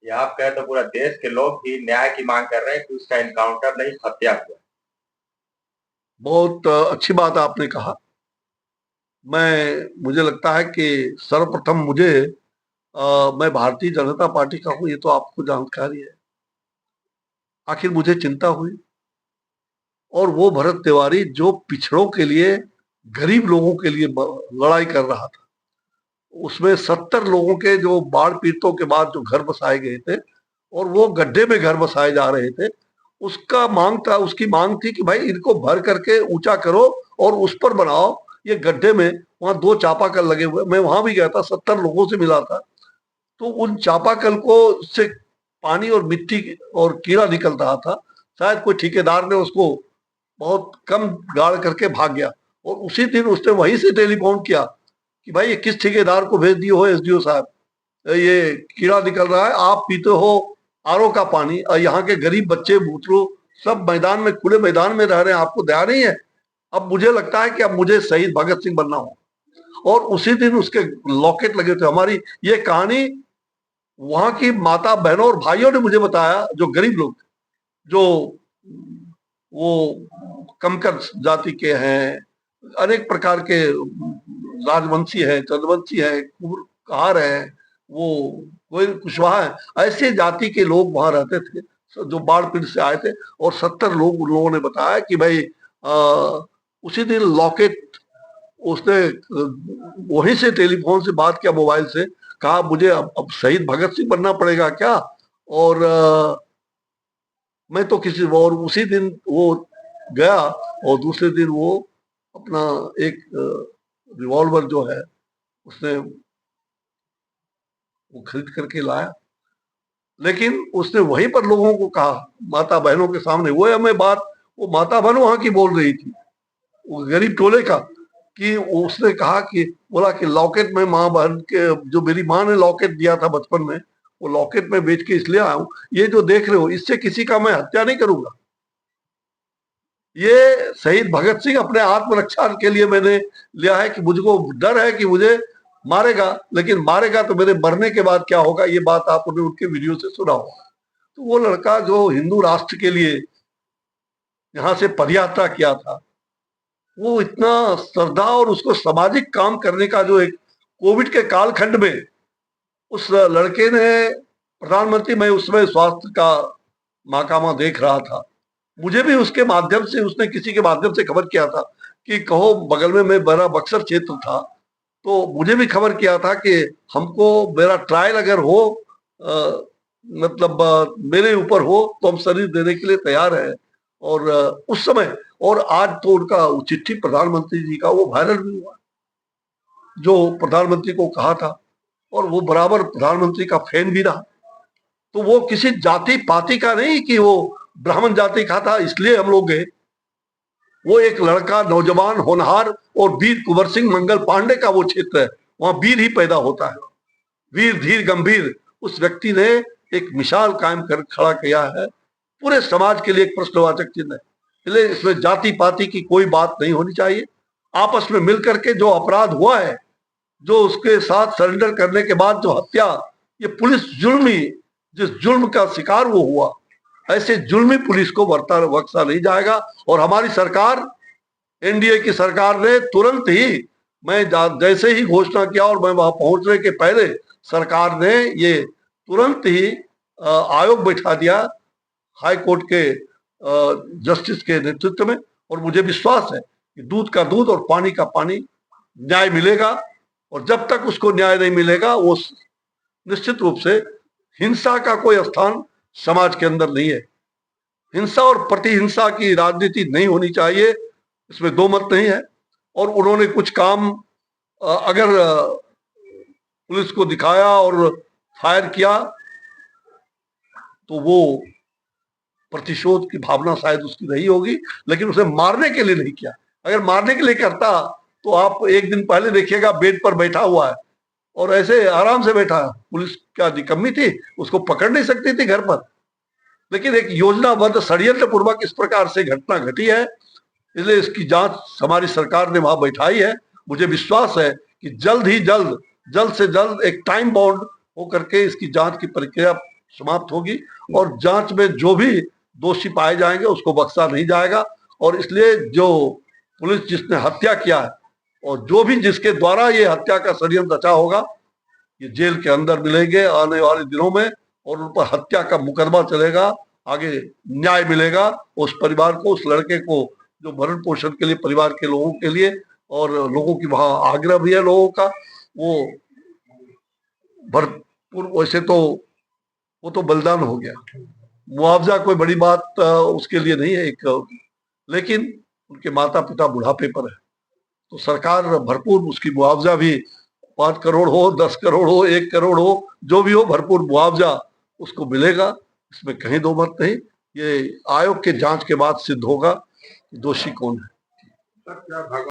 ये आप कहें तो पूरा देश के लोग भी न्याय की मांग कर रहे हैं कि उसका इनकाउंटर नहीं, हत्या हुआ। बहुत अच्छी बात आपने कहा। मुझे लगता है कि सर्वप्रथम मैं भारतीय जनता पार्टी का हूं, ये तो आपको जानकारी है। आखिर मुझे चिंता हुई, और वो भरत तिवारी जो पिछड़ों के लिए, गरीब लोगों के लिए लड़ाई कर रहा था, उसमें 70 लोगों के जो बाढ़ पीड़ितों के बाद जो घर बसाए गए थे और वो गड्ढे में घर बसाए जा रहे थे, उसकी मांग थी कि भाई इनको भर करके ऊंचा करो और उस पर बनाओ ये गड्ढे में। वहां 2 चापाकल लगे हुए, मैं वहां भी गया था, 70 लोगों से मिला था। तो उन चापाकल को से पानी और मिट्टी और कीड़ा निकल रहा था। शायद कोई ठेकेदार ने उसको बहुत कम गाड़ करके भाग गया, और उसी दिन उसने वहीं से टेलीफोन किया कि भाई ये किस ठेकेदार को भेज दिए हो एसडीओ साहब, ये कीड़ा निकल रहा है, आप पीते हो आरओ का पानी और यहाँ के गरीब बच्चे बूतरू सब मैदान में, खुले मैदान में रह रहे हैं, आपको दया नहीं है। अब मुझे लगता है कि अब मुझे शहीद भगत सिंह बनना हो। और उसी दिन उसके लॉकेट लगे थे। हमारी ये कहानी वहां की माता बहनों और भाइयों ने मुझे बताया, जो गरीब लोग थे, जो वो कमकर जाति के हैं, अनेक प्रकार के राजवंशी है, चंद्रवंशी है, कुम्हार है, वो कोई कुशवाहा है, ऐसे जाति के लोग वहां रहते थे जो बाढ़ पीड़ित से आए थे। और 70 लोग, उन लोगों ने बताया कि भाई उसी दिन लॉकेट उसने वहीं से टेलीफोन से बात किया, मोबाइल से, कहा मुझे अब शहीद भगत सिंह बनना पड़ेगा क्या। और मैं तो किसी और, उसी दिन वो गया और दूसरे दिन वो अपना एक रिवॉल्वर जो है उसने वो खरीद करके लाया। लेकिन उसने वहीं पर लोगों को कहा, माता बहनों के सामने, वो हमें बात, वो माता बहन वहां की बोल रही थी, वो गरीब टोले का, कि उसने कहा कि, बोला कि लॉकेट में माँ बहन के, जो मेरी माँ ने लॉकेट दिया था बचपन में, वो लॉकेट में बेच के इसलिए आया हूं, ये जो देख रहे हो इससे किसी का मैं हत्या नहीं करूंगा। ये शहीद भगत सिंह अपने आत्मरक्षा के लिए मैंने लिया है, कि मुझको डर है कि मुझे मारेगा, लेकिन मारेगा तो मेरे मरने के बाद क्या होगा, ये बात आपने उनके वीडियो से सुना होगा। तो वो लड़का जो हिंदू राष्ट्र के लिए यहाँ से पदयात्रा किया था, वो इतना श्रद्धा और उसको सामाजिक काम करने का जो एक कोविड के कालखंड में उस लड़के ने, प्रधानमंत्री, मैं उसमें स्वास्थ्य का माकामा देख रहा था, मुझे भी उसके माध्यम से, उसने किसी के माध्यम से खबर किया था कि कहो बगल में, मैं मेरा बक्सर क्षेत्र था, तो मुझे भी खबर किया था कि हमको मेरा ट्रायल अगर हो, मतलब मेरे ऊपर हो तो हम शरीर देने के लिए तैयार है। और उस समय, और आज तो उनका चिट्ठी प्रधानमंत्री जी का वो वायरल भी हुआ, जो प्रधानमंत्री को कहा था, और वो बराबर प्रधानमंत्री का फैन भी रहा। तो वो किसी जाति पाति का नहीं कि वो ब्राह्मण जाति का था इसलिए हम लोग गए। वो एक लड़का, नौजवान, होनहार और वीर कुंवर सिंह मंगल पांडे का वो क्षेत्र है, वहां वीर ही पैदा होता है। वीर धीर गंभीर उस व्यक्ति ने एक मिसाल कायम कर खड़ा किया है, पूरे समाज के लिए एक प्रश्नवाचक चिन्ह है। इसलिए इसमें जाति पाति की कोई बात नहीं होनी चाहिए। आपस में मिलकर के जो अपराध हुआ है, जो उसके साथ सरेंडर करने के बाद जो हत्या, ये पुलिस जुल्मी, जिस जुल्म का शिकार वो हुआ, ऐसे जुल्मी पुलिस को बख्शा नहीं जाएगा। और हमारी सरकार, एनडीए की सरकार ने तुरंत ही, मैं जैसे ही घोषणा किया और मैं वहां पहुंचने के पहले, सरकार ने ये तुरंत ही आयोग बैठा दिया हाई कोर्ट के जस्टिस के नेतृत्व में। और मुझे विश्वास है कि दूध का दूध और पानी का पानी न्याय मिलेगा। और जब तक उसको न्याय नहीं मिलेगा, वो निश्चित रूप से हिंसा का कोई स्थान समाज के अंदर नहीं है। हिंसा और प्रतिहिंसा की राजनीति नहीं होनी चाहिए, इसमें दो मत नहीं है। और उन्होंने कुछ काम अगर पुलिस को दिखाया और फायर किया, तो वो प्रतिशोध की भावना शायद उसकी रही होगी, लेकिन उसे मारने के लिए नहीं किया। अगर मारने के लिए करता तो आप एक दिन पहले देखिएगा, बेड पर बैठा हुआ है और ऐसे आराम से बैठा है। पुलिस क्या निकम्मी थी, उसको पकड़ नहीं सकती थी घर पर। लेकिन एक योजनाबद्ध षड्यंत्र पूर्वक इस प्रकार से घटना घटी है, इसलिए इसकी जांच हमारी सरकार ने वहां बैठाई है। मुझे विश्वास है कि जल्द से जल्द एक टाइम बाउंड होकर के इसकी जांच की प्रक्रिया समाप्त होगी और जांच में जो भी दोषी पाए जाएंगे उसको बख्शा नहीं जाएगा। और इसलिए जो पुलिस जिसने हत्या किया है और जो भी जिसके द्वारा ये हत्या का षड्यंत्र रचा होगा, ये जेल के अंदर मिलेंगे आने वाले दिनों में और उन पर हत्या का मुकदमा चलेगा, आगे न्याय मिलेगा उस परिवार को, उस लड़के को जो भरण पोषण के लिए परिवार के लोगों के लिए और लोगों की वहां आग्रह भी है लोगों का, वो भरपूर। वैसे तो वो तो बलिदान हो गया, मुआवजा कोई बड़ी बात उसके लिए नहीं है एक, लेकिन उनके माता पिता बुढ़ापे पर है तो सरकार भरपूर उसकी मुआवजा भी 5 करोड़ हो, 10 करोड़ हो, 1 करोड़ हो, जो भी हो भरपूर मुआवजा उसको मिलेगा। इसमें कहीं दो मत नहीं। ये आयोग के जांच के बाद सिद्ध होगा कि दोषी कौन है।